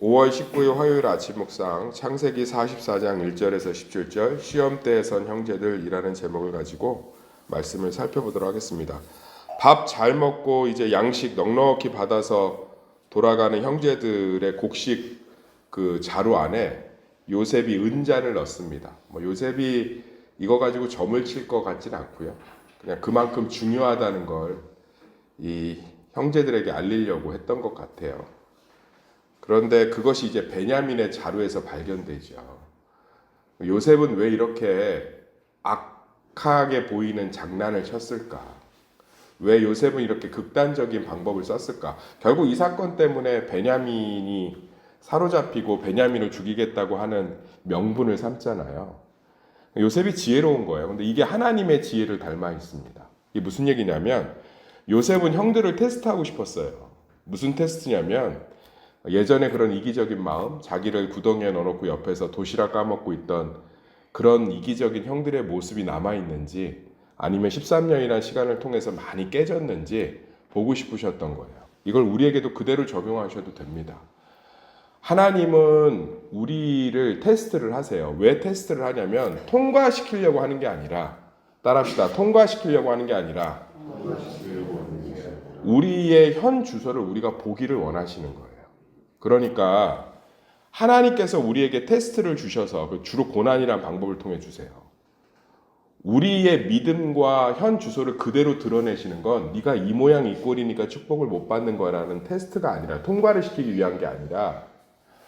5월 19일 화요일 아침 묵상 창세기 44장 1절에서 17절 시험 때에 선 형제들이라는 제목을 가지고 말씀을 살펴보도록 하겠습니다. 밥 잘 먹고 이제 양식 넉넉히 받아서 돌아가는 형제들의 곡식 그 자루 안에 요셉이 은잔을 넣습니다. 요셉이 이거 가지고 점을 칠 것 같지는 않고요. 그냥 그만큼 중요하다는 걸 이 형제들에게 알리려고 했던 것 같아요. 그런데 그것이 이제 베냐민의 자루에서 발견되죠. 요셉은 왜 이렇게 악하게 보이는 장난을 쳤을까? 왜 요셉은 이렇게 극단적인 방법을 썼을까? 결국 이 사건 때문에 베냐민이 사로잡히고 베냐민을 죽이겠다고 하는 명분을 삼잖아요. 요셉이 지혜로운 거예요. 근데 이게 하나님의 지혜를 닮아 있습니다. 이게 무슨 얘기냐면 요셉은 형들을 테스트하고 싶었어요. 무슨 테스트냐면 예전에 그런 이기적인 마음, 자기를 구덩이에 넣어놓고 옆에서 도시락 까먹고 있던 그런 이기적인 형들의 모습이 남아있는지 아니면 13년이라는 시간을 통해서 많이 깨졌는지 보고 싶으셨던 거예요. 이걸 우리에게도 그대로 적용하셔도 됩니다. 하나님은 우리를 테스트를 하세요. 왜 테스트를 하냐면 통과시키려고 하는 게 아니라 따라합시다. 통과시키려고 하는 게 아니라 우리의 현 주소를 우리가 보기를 원하시는 거예요. 그러니까 하나님께서 우리에게 테스트를 주셔서 주로 고난이란 방법을 통해 주세요. 우리의 믿음과 현 주소를 그대로 드러내시는 건 네가 이 모양 이 꼴이니까 축복을 못 받는 거라는 테스트가 아니라 통과를 시키기 위한 게 아니라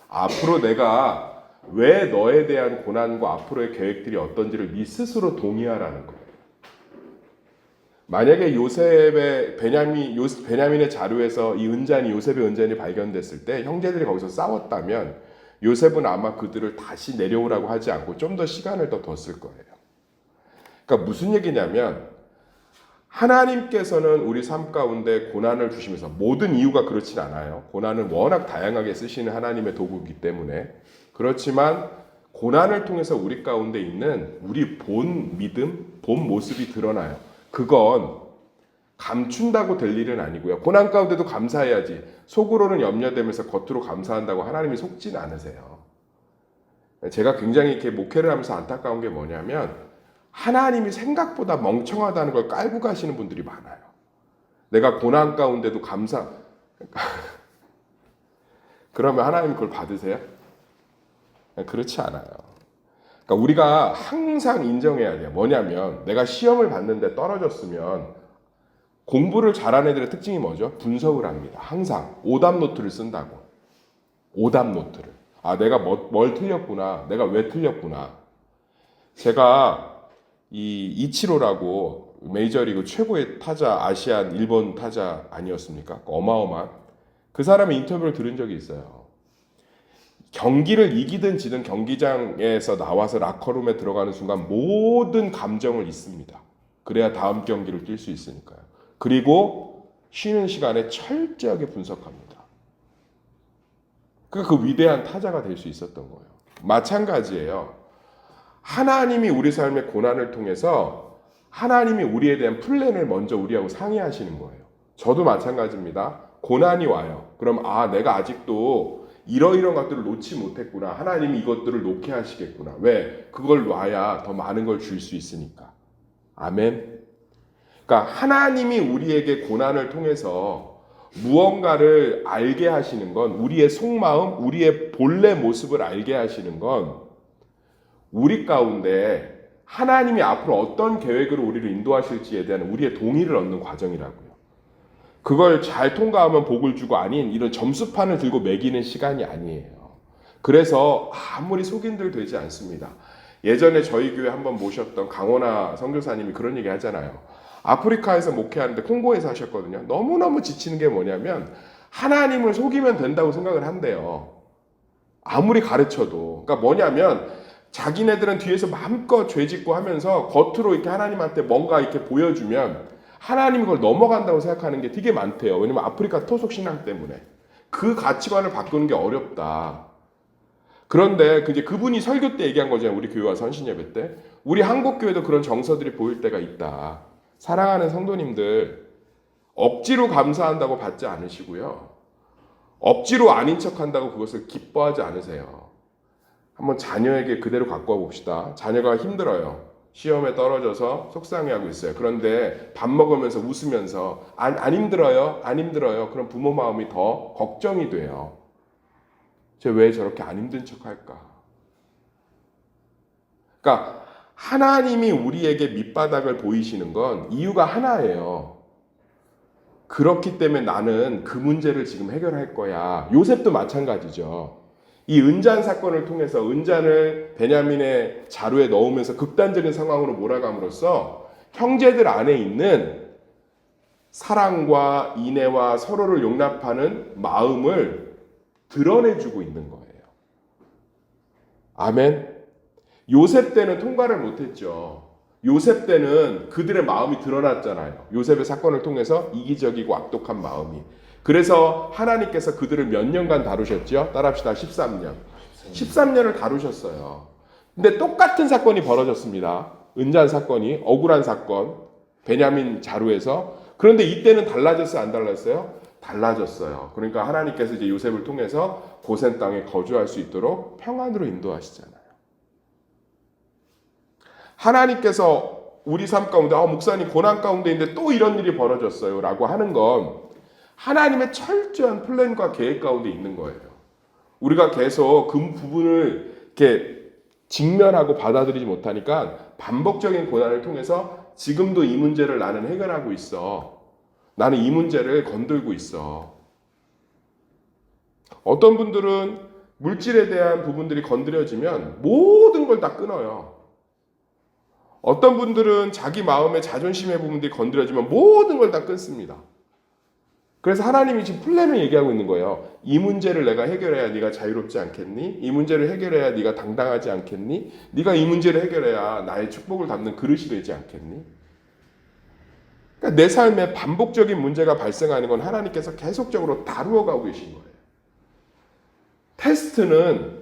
앞으로 내가 왜 너에 대한 고난과 앞으로의 계획들이 어떤지를 네 스스로 동의하라는 거예요. 만약에 베냐민의 자루에서 이 은잔이 요셉의 은잔이 발견됐을 때 형제들이 거기서 싸웠다면 요셉은 아마 그들을 다시 내려오라고 하지 않고 좀 더 시간을 더 뒀을 거예요. 그러니까 무슨 얘기냐면 하나님께서는 우리 삶 가운데 고난을 주시면서 모든 이유가 그렇진 않아요. 고난은 워낙 다양하게 쓰시는 하나님의 도구이기 때문에 그렇지만 고난을 통해서 우리 가운데 있는 우리 본 믿음, 본 모습이 드러나요. 그건 감춘다고 될 일은 아니고요. 고난 가운데도 감사해야지. 속으로는 염려되면서 겉으로 감사한다고 하나님이 속진 않으세요. 제가 굉장히 이렇게 목회를 하면서 안타까운 게 뭐냐면 하나님이 생각보다 멍청하다는 걸 깔고 가시는 분들이 많아요. 내가 고난 가운데도 그러면 하나님 그걸 받으세요? 그렇지 않아요. 그러니까 우리가 항상 인정해야 돼요. 뭐냐면 내가 시험을 봤는데 떨어졌으면 공부를 잘하는 애들의 특징이 뭐죠? 분석을 합니다. 항상 오답 노트를 쓴다고. 오답 노트를. 아, 내가 뭘 틀렸구나. 내가 왜 틀렸구나. 제가 이 이치로라고 메이저리그 최고의 타자, 아시안 일본 타자 아니었습니까? 어마어마한. 그 사람의 인터뷰를 들은 적이 있어요. 경기를 이기든 지든 경기장에서 나와서 라커룸에 들어가는 순간 모든 감정을 잊습니다. 그래야 다음 경기를 뛸 수 있으니까요. 그리고 쉬는 시간에 철저하게 분석합니다. 그 위대한 타자가 될 수 있었던 거예요. 마찬가지예요. 하나님이 우리 삶의 고난을 통해서 하나님이 우리에 대한 플랜을 먼저 우리하고 상의하시는 거예요. 저도 마찬가지입니다. 고난이 와요. 그럼 내가 아직도 이러이러한 것들을 놓지 못했구나. 하나님이 이것들을 놓게 하시겠구나. 왜? 그걸 놔야 더 많은 걸 줄 수 있으니까. 아멘. 그러니까 하나님이 우리에게 고난을 통해서 무언가를 알게 하시는 건 우리의 속마음, 우리의 본래 모습을 알게 하시는 건 우리 가운데 하나님이 앞으로 어떤 계획으로 우리를 인도하실지에 대한 우리의 동의를 얻는 과정이라고요. 그걸 잘 통과하면 복을 주고 아닌 이런 점수판을 들고 매기는 시간이 아니에요. 그래서 아무리 속인들 되지 않습니다. 예전에 저희 교회 한번 모셨던 강원아 선교사님이 그런 얘기 하잖아요. 아프리카에서 목회하는데 콩고에서 하셨거든요. 너무너무 지치는 게 뭐냐면 하나님을 속이면 된다고 생각을 한대요. 아무리 가르쳐도. 그러니까 뭐냐면 자기네들은 뒤에서 마음껏 죄짓고 하면서 겉으로 이렇게 하나님한테 뭔가 이렇게 보여주면 하나님이 그걸 넘어간다고 생각하는 게 되게 많대요. 왜냐면 아프리카 토속 신앙 때문에. 그 가치관을 바꾸는 게 어렵다. 그런데 이제 그분이 설교 때 얘기한 거잖아요. 우리 교회와 선신예배 때. 우리 한국 교회도 그런 정서들이 보일 때가 있다. 사랑하는 성도님들, 억지로 감사한다고 받지 않으시고요. 억지로 아닌 척한다고 그것을 기뻐하지 않으세요. 한번 자녀에게 그대로 갖고 와 봅시다. 자녀가 힘들어요. 시험에 떨어져서 속상해하고 있어요. 그런데 밥 먹으면서 웃으면서 안 힘들어요? 안 힘들어요? 그럼 부모 마음이 더 걱정이 돼요. 쟤 왜 저렇게 안 힘든 척할까? 그러니까 하나님이 우리에게 밑바닥을 보이시는 건 이유가 하나예요. 그렇기 때문에 나는 그 문제를 지금 해결할 거야. 요셉도 마찬가지죠. 이 은잔 사건을 통해서 은잔을 베냐민의 자루에 넣으면서 극단적인 상황으로 몰아감으로써 형제들 안에 있는 사랑과 인애와 서로를 용납하는 마음을 드러내주고 있는 거예요. 아멘. 요셉 때는 통과를 못했죠. 요셉 때는 그들의 마음이 드러났잖아요. 요셉의 사건을 통해서 이기적이고 악독한 마음이. 그래서 하나님께서 그들을 몇 년간 다루셨죠? 따라합시다. 13년. 13년을 다루셨어요. 근데 똑같은 사건이 벌어졌습니다. 은잔 사건이, 억울한 사건, 베냐민 자루에서. 그런데 이때는 달라졌어요? 안 달라졌어요? 달라졌어요. 그러니까 하나님께서 이제 요셉을 통해서 고센 땅에 거주할 수 있도록 평안으로 인도하시잖아요. 하나님께서 우리 삶 가운데 목사님 고난 가운데 있는데 또 이런 일이 벌어졌어요 라고 하는 건 하나님의 철저한 플랜과 계획 가운데 있는 거예요. 우리가 계속 그 부분을 이렇게 직면하고 받아들이지 못하니까 반복적인 고난을 통해서 지금도 이 문제를 나는 해결하고 있어. 나는 이 문제를 건들고 있어. 어떤 분들은 물질에 대한 부분들이 건드려지면 모든 걸 다 끊어요. 어떤 분들은 자기 마음의 자존심의 부분들이 건드려지면 모든 걸 다 끊습니다. 그래서 하나님이 지금 플랜을 얘기하고 있는 거예요. 이 문제를 내가 해결해야 네가 자유롭지 않겠니? 이 문제를 해결해야 네가 당당하지 않겠니? 네가 이 문제를 해결해야 나의 축복을 담는 그릇이 되지 않겠니? 그러니까 내 삶에 반복적인 문제가 발생하는 건 하나님께서 계속적으로 다루어가고 계신 거예요. 테스트는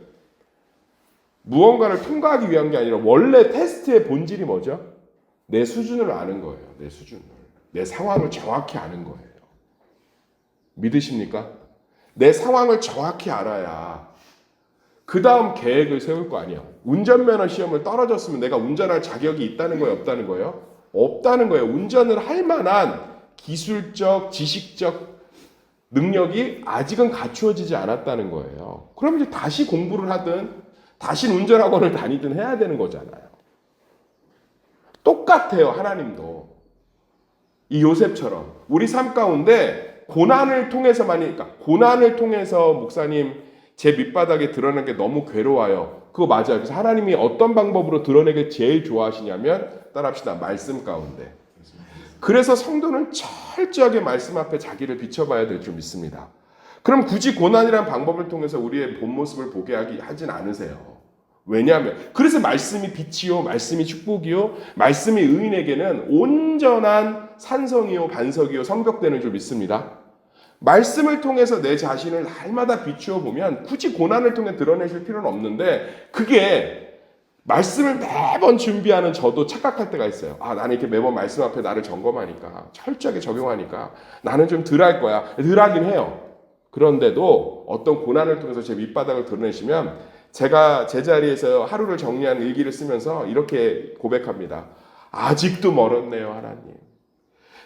무언가를 통과하기 위한 게 아니라 원래 테스트의 본질이 뭐죠? 내 수준을 아는 거예요. 내 수준을. 내 상황을 정확히 아는 거예요. 믿으십니까? 내 상황을 정확히 알아야 그 다음 계획을 세울 거 아니야. 운전면허 시험을 떨어졌으면 내가 운전할 자격이 있다는 거예요? 없다는 거예요? 없다는 거예요. 운전을 할 만한 기술적, 지식적 능력이 아직은 갖추어지지 않았다는 거예요. 그럼 이제 다시 공부를 하든 다시 운전학원을 다니든 해야 되는 거잖아요. 똑같아요. 하나님도. 이 요셉처럼 우리 삶 가운데 고난을 통해서만이, 그러니까 고난을 통해서 목사님 제 밑바닥에 드러낸 게 너무 괴로워요. 그거 맞아요. 그래서 하나님이 어떤 방법으로 드러내길 제일 좋아하시냐면 따라합시다. 말씀 가운데. 그래서 성도는 철저하게 말씀 앞에 자기를 비춰봐야 될 줄 믿습니다. 그럼 굳이 고난이란 방법을 통해서 우리의 본 모습을 보게 하진 않으세요. 왜냐하면 그래서 말씀이 빛이요, 말씀이 축복이요, 말씀이 의인에게는 온전한 산성이요, 반석이요, 성벽되는 줄 믿습니다. 말씀을 통해서 내 자신을 날마다 비추어 보면 굳이 고난을 통해 드러내실 필요는 없는데 그게 말씀을 매번 준비하는 저도 착각할 때가 있어요. 나는 이렇게 매번 말씀 앞에 나를 점검하니까 철저하게 적용하니까 나는 좀 덜 할 거야. 덜 하긴 해요. 그런데도 어떤 고난을 통해서 제 밑바닥을 드러내시면 제가 제자리에서 하루를 정리한 일기를 쓰면서 이렇게 고백합니다. 아직도 멀었네요, 하나님.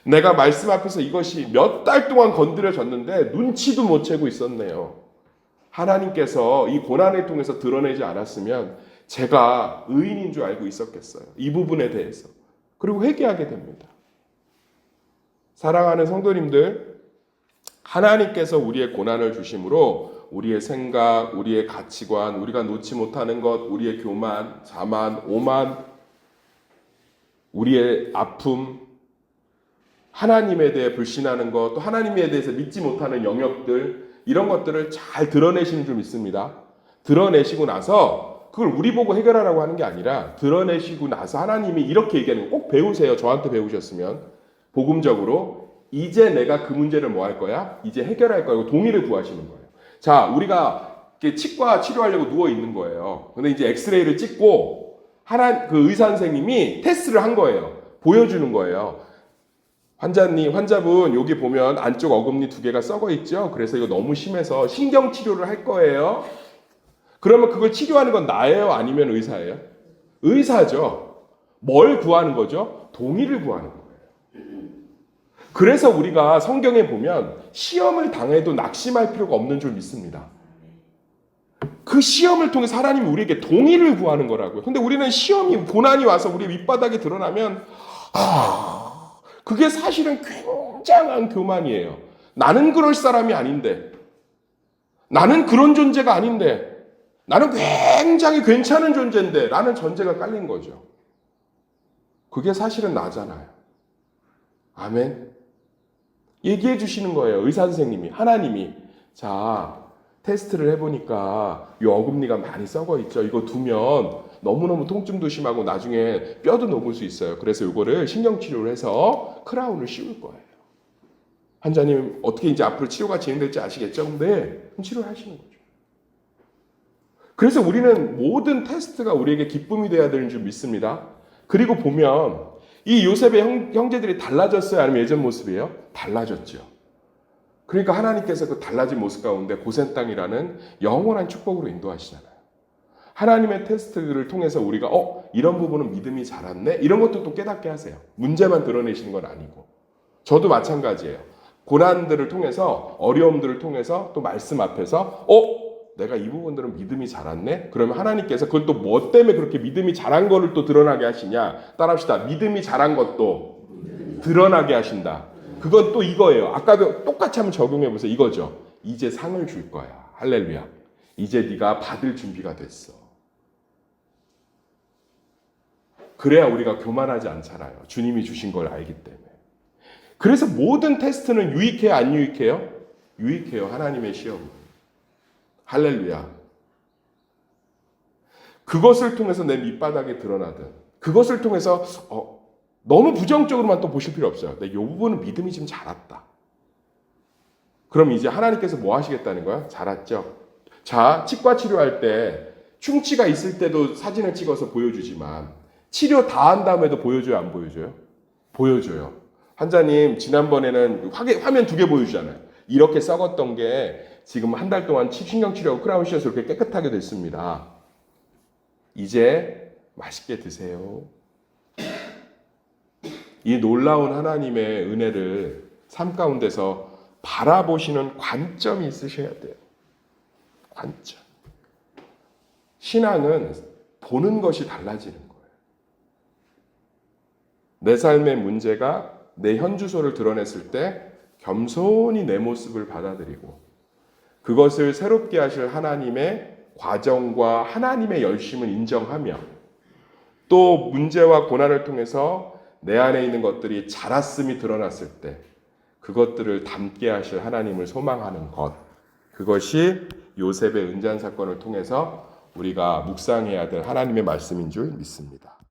내가 말씀 앞에서 이것이 몇 달 동안 건드려졌는데 눈치도 못 채고 있었네요. 하나님께서 이 고난을 통해서 드러내지 않았으면 제가 의인인 줄 알고 있었겠어요. 이 부분에 대해서. 그리고 회개하게 됩니다. 사랑하는 성도님들, 하나님께서 우리의 고난을 주심으로 우리의 생각, 우리의 가치관, 우리가 놓지 못하는 것, 우리의 교만, 자만, 오만, 우리의 아픔, 하나님에 대해 불신하는 것, 또 하나님에 대해서 믿지 못하는 영역들, 이런 것들을 잘 드러내시는 줄 믿습니다. 드러내시고 나서 그걸 우리 보고 해결하라고 하는 게 아니라 드러내시고 나서 하나님이 이렇게 얘기하는 거 꼭 배우세요. 저한테 배우셨으면. 복음적으로 이제 내가 그 문제를 뭐 할 거야? 이제 해결할 거야. 동의를 구하시는 거예요. 자, 우리가 치과 치료하려고 누워 있는 거예요. 근데 이제 엑스레이를 찍고 그 의사 선생님이 테스트를 한 거예요. 보여주는 거예요. 환자분 여기 보면 안쪽 어금니 2개가 썩어 있죠. 그래서 이거 너무 심해서 신경 치료를 할 거예요. 그러면 그걸 치료하는 건 나예요? 아니면 의사예요? 의사죠. 뭘 구하는 거죠? 동의를 구하는 거예요. 그래서 우리가 성경에 보면 시험을 당해도 낙심할 필요가 없는 줄 믿습니다. 그 시험을 통해서 하나님이 우리에게 동의를 구하는 거라고요. 근데 우리는 시험이, 고난이 와서 우리 밑바닥에 드러나면 그게 사실은 굉장한 교만이에요. 나는 그럴 사람이 아닌데, 나는 그런 존재가 아닌데, 나는 굉장히 괜찮은 존재인데 라는 전제가 깔린 거죠. 그게 사실은 나잖아요. 아멘. 얘기해 주시는 거예요. 의사 선생님이, 하나님이. 자, 테스트를 해보니까 이 어금니가 많이 썩어 있죠. 이거 두면 너무너무 통증도 심하고 나중에 뼈도 녹을 수 있어요. 그래서 이거를 신경치료를 해서 크라운을 씌울 거예요. 환자님 어떻게 이제 앞으로 치료가 진행될지 아시겠죠? 근데 치료를 하시는 거죠. 그래서 우리는 모든 테스트가 우리에게 기쁨이 되어야 되는 줄 믿습니다. 그리고 보면 이 요셉의 형제들이 달라졌어요? 아니면 예전 모습이에요? 달라졌죠. 그러니까 하나님께서 그 달라진 모습 가운데 고센 땅이라는 영원한 축복으로 인도하시잖아요. 하나님의 테스트를 통해서 우리가 이런 부분은 믿음이 자랐네? 이런 것도 또 깨닫게 하세요. 문제만 드러내시는 건 아니고. 저도 마찬가지예요. 고난들을 통해서, 어려움들을 통해서 또 말씀 앞에서 내가 이 부분들은 믿음이 자랐네? 그러면 하나님께서 그걸 또 뭐 때문에 그렇게 믿음이 자란 거를 또 드러나게 하시냐? 따라합시다. 믿음이 자란 것도 드러나게 하신다. 그건 또 이거예요. 아까도 똑같이 한번 적용해 보세요. 이거죠. 이제 상을 줄 거야. 할렐루야. 이제 네가 받을 준비가 됐어. 그래야 우리가 교만하지 않잖아요. 주님이 주신 걸 알기 때문에. 그래서 모든 테스트는 유익해요? 안 유익해요? 유익해요. 하나님의 시험. 할렐루야. 그것을 통해서 내 밑바닥에 드러나든, 그것을 통해서 너무 부정적으로만 또 보실 필요 없어요. 이 부분은 믿음이 좀 자랐다. 그럼 이제 하나님께서 뭐 하시겠다는 거야? 자랐죠. 자, 치과 치료할 때 충치가 있을 때도 사진을 찍어서 보여주지만 치료 다 한 다음에도 보여줘요? 안 보여줘요? 보여줘요. 환자님 지난번에는 화면 2개 보여주잖아요. 이렇게 썩었던 게 지금 한 달 동안 신경치료하고 크라운 씌워서 이렇게 깨끗하게 됐습니다. 이제 맛있게 드세요. 이 놀라운 하나님의 은혜를 삶 가운데서 바라보시는 관점이 있으셔야 돼요. 관점. 신앙은 보는 것이 달라지는 거예요. 내 삶의 문제가 내 현주소를 드러냈을 때 겸손히 내 모습을 받아들이고 그것을 새롭게 하실 하나님의 과정과 하나님의 열심을 인정하며 또 문제와 고난을 통해서 내 안에 있는 것들이 자랐음이 드러났을 때 그것들을 담게 하실 하나님을 소망하는 것, 그것이 요셉의 은잔 사건을 통해서 우리가 묵상해야 될 하나님의 말씀인 줄 믿습니다.